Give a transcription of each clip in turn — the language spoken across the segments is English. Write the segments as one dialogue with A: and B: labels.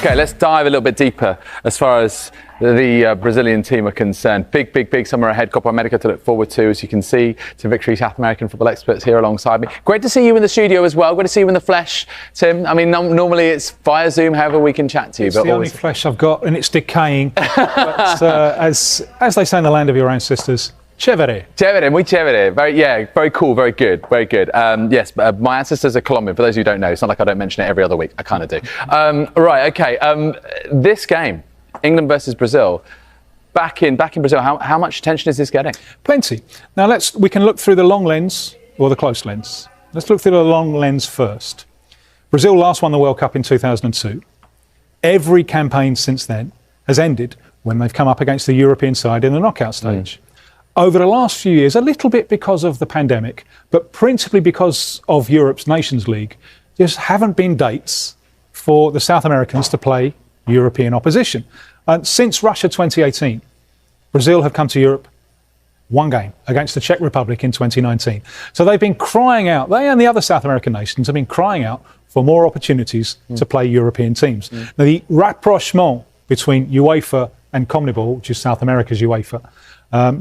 A: Okay, let's dive a little bit deeper as far as the Brazilian team are concerned. Big summer ahead. Copa America to look forward to, as you can see. Some victory South American football experts here alongside me. Great to see you in the studio as well. Great to see you in the flesh, Tim. I mean, normally it's via Zoom, however we can chat to you.
B: It's the only flesh I've got, and it's decaying. But as they say in the land of your ancestors, chévere.
A: Chévere, muy chévere. Very cool, very good. Yes, my ancestors are Colombian. For those who don't know, it's not like I don't mention it every other week. I kind of do. Right, okay. This game, England versus Brazil, back in Brazil, how much attention is this getting?
B: Plenty. Now we can look through the long lens or the close lens. Let's look through the long lens first. Brazil last won the World Cup in 2002. Every campaign since then has ended when they've come up against the European side in the knockout stage. Over the last few years, a little bit because of the pandemic, but principally because of Europe's Nations League, there just haven't been dates for the South Americans to play European opposition. Since Russia 2018, Brazil have come to Europe one game against the Czech Republic in 2019. So they've been crying out, they and the other South American nations have been crying out for more opportunities to play European teams. Now, the rapprochement between UEFA and CONMEBOL, which is South America's UEFA,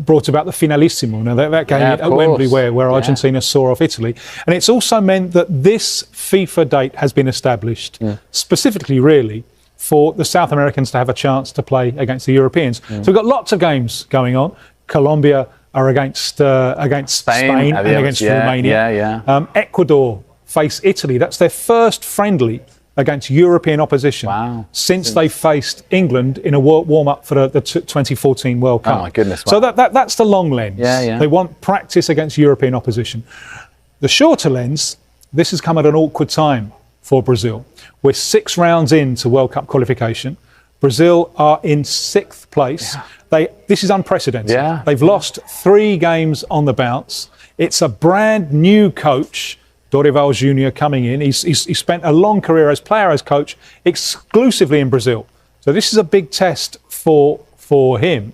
B: brought about the Finalissimo. Now that game at Wembley where Argentina saw off Italy. And it's also meant that this FIFA date has been established specifically really for the South Americans to have a chance to play against the Europeans. So we've got lots of games going on. Colombia are against Spain and against Romania. Ecuador face Italy. That's their first friendly against European opposition since they faced England in a warm-up for the 2014 World Cup.
A: Oh my goodness. Wow.
B: So that's the long lens. They want practice against European opposition. The shorter lens, this has come at an awkward time for Brazil. We're 6 rounds into World Cup qualification. Brazil are in 6th place. This is unprecedented. They've lost 3 games on the bounce. It's a brand new coach, Dorival Jr. coming in. He's spent a long career as player, as coach, exclusively in Brazil. So this is a big test for him.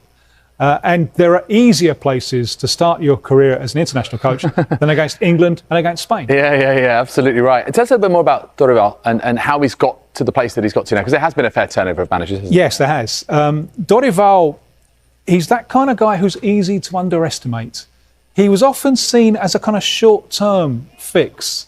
B: And there are easier places to start your career as an international coach than against England and against Spain.
A: Yeah, absolutely right. Tell us a bit more about Dorival and how he's got to the place that he's got to now, because there has been a fair turnover of managers, hasn't
B: Yes, there has. Dorival, he's that kind of guy who's easy to underestimate. He was often seen as a kind of short-term fix.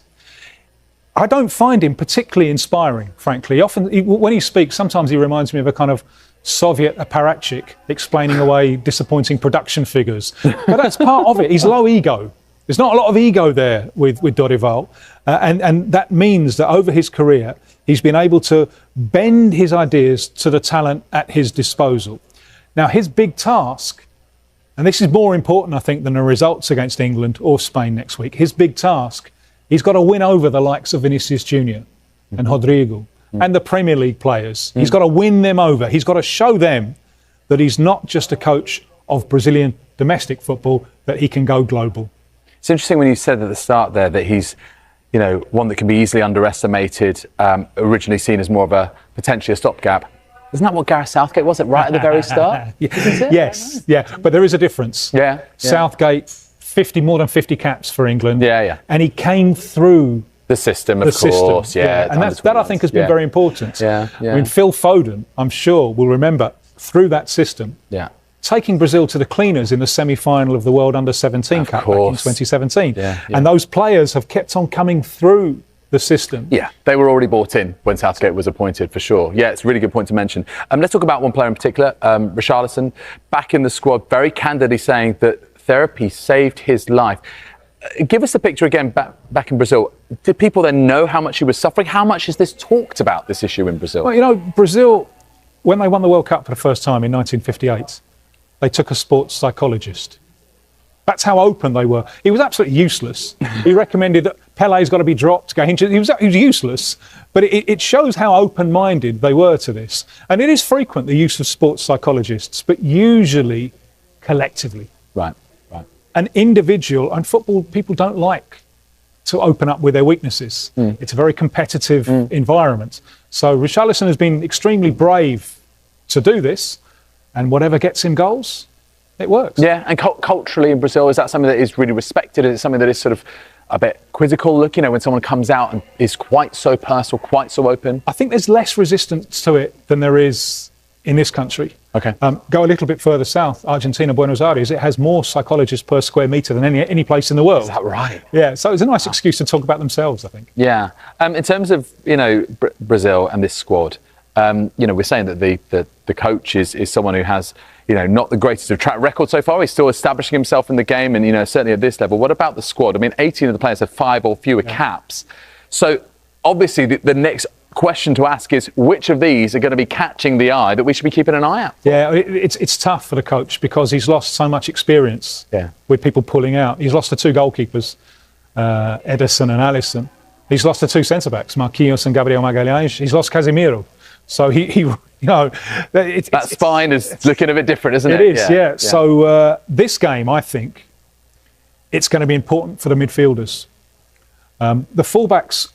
B: I don't find him particularly inspiring, frankly. When he speaks, sometimes he reminds me of a kind of Soviet apparatchik explaining away disappointing production figures. But that's part of it. He's low ego. There's not a lot of ego there with Dorival. And that means that over his career, he's been able to bend his ideas to the talent at his disposal. Now, his big task, and this is more important, I think, than the results against England or Spain next week. His big task, he's got to win over the likes of Vinicius Jr. and Rodrigo and the Premier League players. He's got to win them over. He's got to show them that he's not just a coach of Brazilian domestic football, that he can go global.
A: It's interesting when you said at the start there that he's, one that can be easily underestimated, originally seen as more of a potentially a stopgap. Isn't that what Gareth Southgate was right at the very start?
B: Yes, but there is a difference. Southgate, more than 50 caps for England. And he came through
A: the system, of course.
B: And that I think has been very important. I mean, Phil Foden, I'm sure, will remember through that system taking Brazil to the cleaners in the semi-final of the World Under-17 Cup back in 2017. And those players have kept on coming through the system.
A: They were already bought in when Southgate was appointed, for sure. It's a really good point to mention. Let's talk about one player in particular, Richarlison, back in the squad, very candidly saying that therapy saved his life. Give us a picture again back in Brazil. Did people then know how much he was suffering? How much is this talked about, this issue in Brazil?
B: Well, Brazil, when they won the World Cup for the first time in 1958, they took a sports psychologist. That's how open they were. He was absolutely useless. He recommended that Pele's got to be dropped. He was useless. But it shows how open-minded they were to this. And it is frequent, the use of sports psychologists, but usually collectively.
A: Right.
B: An individual, and football people don't like to open up with their weaknesses. It's a very competitive environment. So Richarlison has been extremely brave to do this, and whatever gets him goals, it works.
A: And culturally in Brazil, is that something that is really respected? Is it something that is sort of a bit quizzical look, when someone comes out and is quite so personal, quite so open?
B: I think there's less resistance to it than there is in this country.
A: Okay.
B: Go a little bit further south, Argentina, Buenos Aires, it has more psychologists per square metre than any place in the world.
A: Is that right?
B: Yeah, so it's a nice excuse to talk about themselves, I think.
A: Yeah. In terms of, Brazil and this squad, we're saying that the coach is someone who has, not the greatest of track record so far. He's still establishing himself in the game and, certainly at this level. What about the squad? I mean, 18 of the players have 5 or fewer caps. So obviously the next question to ask is which of these are going to be catching the eye that we should be keeping an eye out for?
B: Yeah, it's tough for the coach because he's lost so much experience with people pulling out. He's lost the 2 goalkeepers, Ederson and Alisson. He's lost the 2 centre-backs, Marquinhos and Gabriel Magalhães. He's lost Casemiro. So
A: that spine is looking a bit different, isn't it?
B: It is, yeah. So this game, I think, it's going to be important for the midfielders. The fullbacks,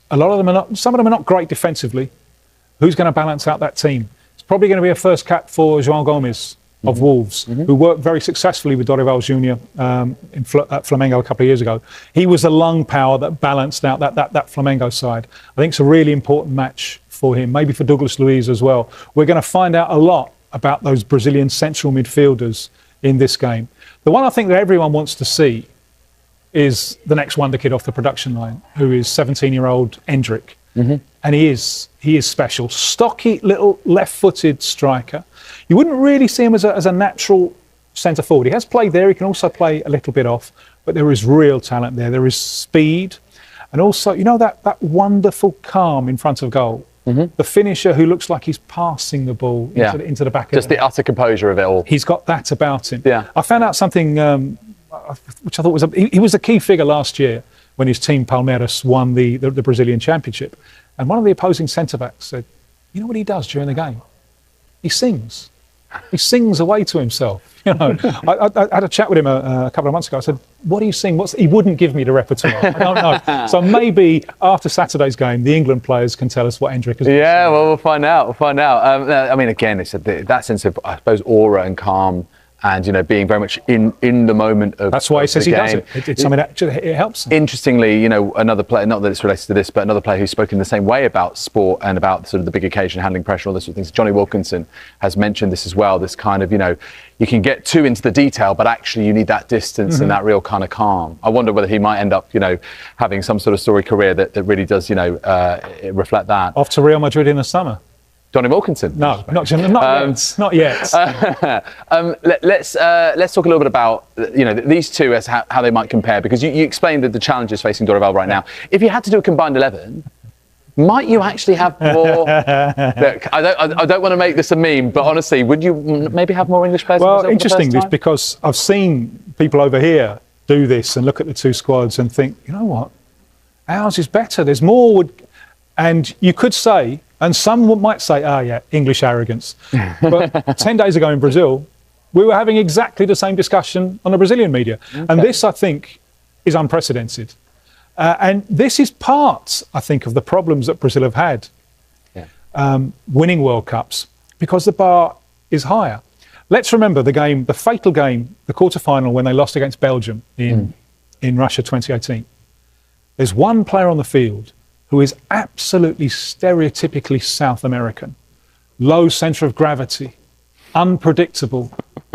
B: some of them are not great defensively. Who's going to balance out that team? It's probably going to be a first cap for João Gomes of Wolves, who worked very successfully with Dorival Jr. At Flamengo a couple of years ago. He was the lung power that balanced out that Flamengo side. I think it's a really important match for him, maybe for Douglas Luiz as well. We're going to find out a lot about those Brazilian central midfielders in this game. The one I think that everyone wants to see is the next wonder kid off the production line, who is 17-year-old Endrick. And he is special. Stocky, little left-footed striker. You wouldn't really see him as a natural centre forward. He has played there. He can also play a little bit off, but there is real talent there. There is speed, and also that wonderful calm in front of goal. The finisher who looks like he's passing the ball into the back.
A: Just the utter composure of it all.
B: He's got that about him.
A: Yeah.
B: I found out something which I thought was he was a key figure last year when his team Palmeiras won the Brazilian Championship. And one of the opposing centre-backs said, you know what he does during the game? He sings. He sings away to himself. I had a chat with him a couple of months ago. I said, what do you sing? He wouldn't give me the repertoire. I don't know. So maybe after Saturday's game, the England players can tell us what Endrick has been saying.
A: Well, we'll find out. I mean, again, it's that sense of, I suppose, aura and calm and, being very much in the moment of
B: That's why he says he does it. It's something that it helps him.
A: Interestingly, another player, not that it's related to this, but another player who's spoken the same way about sport and about sort of the big occasion, handling pressure, all those sort of things. Johnny Wilkinson has mentioned this as well, this kind of, you can get too into the detail, but actually you need that distance and that real kind of calm. I wonder whether he might end up, having some sort of storied career that really does, reflect that.
B: Off to Real Madrid in the summer.
A: Johnny Wilkinson?
B: No, not yet. Not yet.
A: Let's talk a little bit about these two as how they might compare, because you explained the challenges facing Dorival right now. If you had to do a combined 11, might you actually have more? Look, I don't want to make this a meme, but honestly, would you maybe have more English players?
B: Well, interesting this, because I've seen people over here do this and look at the two squads and think, you know what, ours is better. There's more. And you could say, and some might say, English arrogance. But 10 days ago in Brazil, we were having exactly the same discussion on the Brazilian media. Okay. And this, I think, is unprecedented. And this is part, I think, of the problems that Brazil have had winning World Cups, because the bar is higher. Let's remember the fatal game, the quarter-final, when they lost against Belgium in Russia 2018. There's one player on the field who is absolutely stereotypically South American. Low centre of gravity, unpredictable,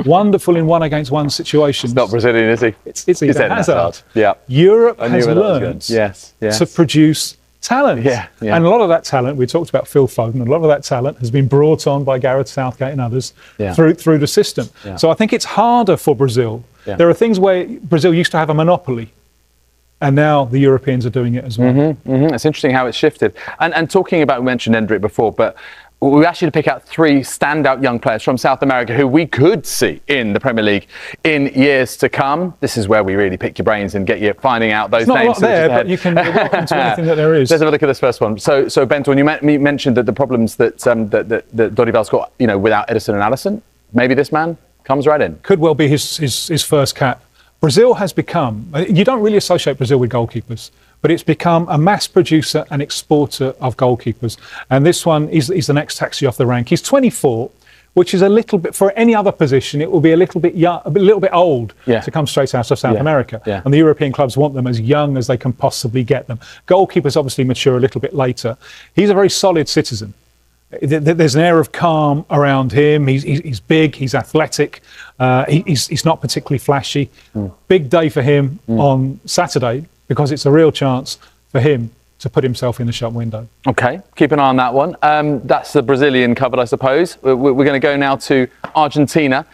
B: wonderful in one-against-one situations.
A: It's not Brazilian, is he?
B: It's Eden Hazard.
A: Yeah.
B: Europe has learned to produce talent.
A: Yeah.
B: And a lot of that talent, we talked about Phil Foden, a lot of that talent has been brought on by Gareth Southgate and others through the system. Yeah. So I think it's harder for Brazil. Yeah. There are things where Brazil used to have a monopoly, and now the Europeans are doing it as well.
A: It's interesting how it's shifted. And talking about, we mentioned Endrick before, but we asked you to pick out 3 standout young players from South America who we could see in the Premier League in years to come. This is where we really pick your brains and get you finding out those names.
B: It's not a lot there, but you can look into anything that there is.
A: Let's have a look at this first one. So Benton, you mentioned that the problems that Dorival's got, without Ederson and Alisson, maybe this man comes right in.
B: Could well be his first cap. Brazil has become, you don't really associate Brazil with goalkeepers, but it's become a mass producer and exporter of goalkeepers. And this one is the next taxi off the rank. He's 24. which is a little bit, for any other position, it will be a little bit young, a little bit old to come straight out of South America. And the European clubs want them as young as they can possibly get them. Goalkeepers obviously mature a little bit later. He's a very solid citizen. There's an air of calm around him. He's big, he's athletic, he's not particularly flashy. Big day for him on Saturday, because it's a real chance for him to put himself in the shop window.
A: Okay, keep an eye on that one. That's the Brazilian covered, I suppose. We're going to go now to Argentina.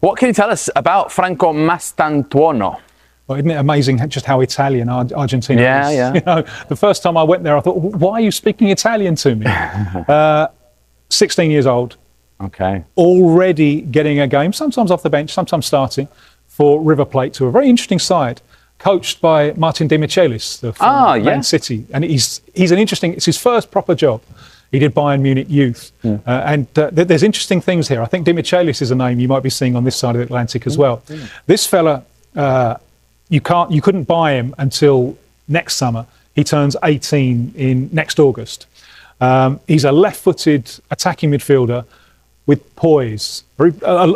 A: What can you tell us about Franco Mastantuono?
B: Well, isn't it amazing just how Italian Argentina is?
A: Yeah.
B: You know, the first time I went there, I thought, why are you speaking Italian to me? 16 years old.
A: Okay.
B: Already getting a game, sometimes off the bench, sometimes starting, for River Plate, to a very interesting side, coached by Martin de Michelis, the former Man City. And he's an interesting, it's his first proper job. He did Bayern Munich youth. And there's interesting things here. I think de Michelis is a name you might be seeing on this side of the Atlantic as well. This fella, you couldn't buy him until next summer. He turns 18 in next August. He's a left-footed attacking midfielder with poise.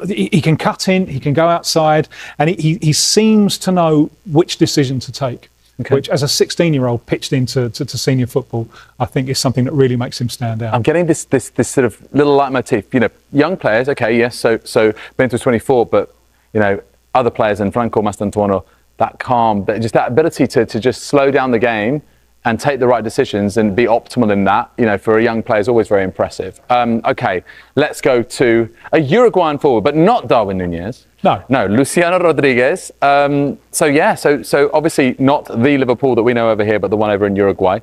B: He can cut in, he can go outside, and he seems to know which decision to take. Which, as a 16-year-old pitched into senior football, I think is something that really makes him stand out.
A: I'm getting this sort of little leitmotif. You know, young players, okay, yes. So Benito's 24, but you know, other players, and Franco Mastantuono, that calm, just that ability to just slow down the game and take the right decisions and be optimal in that, you know, for a young player is always very impressive. Okay, let's go to a Uruguayan forward, but not Darwin Núñez. No, Luciano Rodriguez. So obviously not the Liverpool that we know over here, but the one over in Uruguay.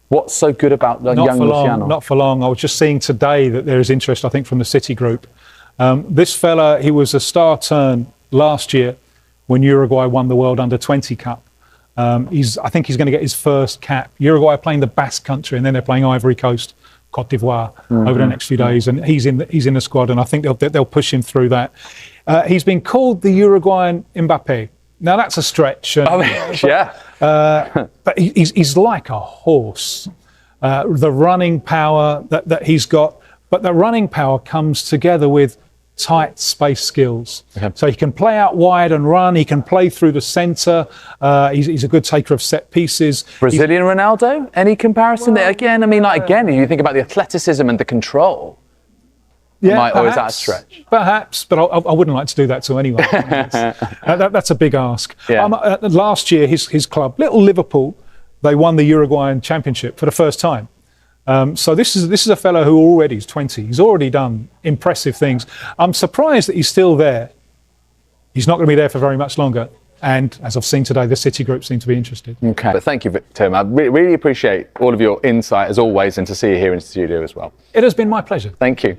A: What's so good about the young Luciano?
B: Not for long. I was just seeing today that there is interest, I think, from the City group. This fella, he was a star turn last year when Uruguay won the World Under-20 Cup. I think he's going to get his first cap. Uruguay are playing the Basque Country, and then they're playing Ivory Coast, Côte d'Ivoire over the next few days, and he's in the squad, and I think they'll push him through that. He's been called the Uruguayan Mbappe. Now that's a stretch. But he's like a horse. The running power that he's got, but the running power comes together with tight space skills. So he can play out wide and run. He can play through the centre. He's a good taker of set pieces.
A: Brazilian Ronaldo? Any comparison there? Again, I mean, you think about the athleticism and the control.
B: Yeah,
A: or is that a stretch?
B: Perhaps, but I wouldn't like to do that to anyone. That's a big ask. Last year, his club, Little Liverpool, they won the Uruguayan Championship for the first time. So this is a fellow who already is 20. He's already done impressive things. I'm surprised that he's still there. He's not going to be there for very much longer. And as I've seen today, the City group seem to be interested.
A: Okay, but thank you, Tim. I really appreciate all of your insight as always, and to see you here in the studio as well.
B: It has been my pleasure.
A: Thank you.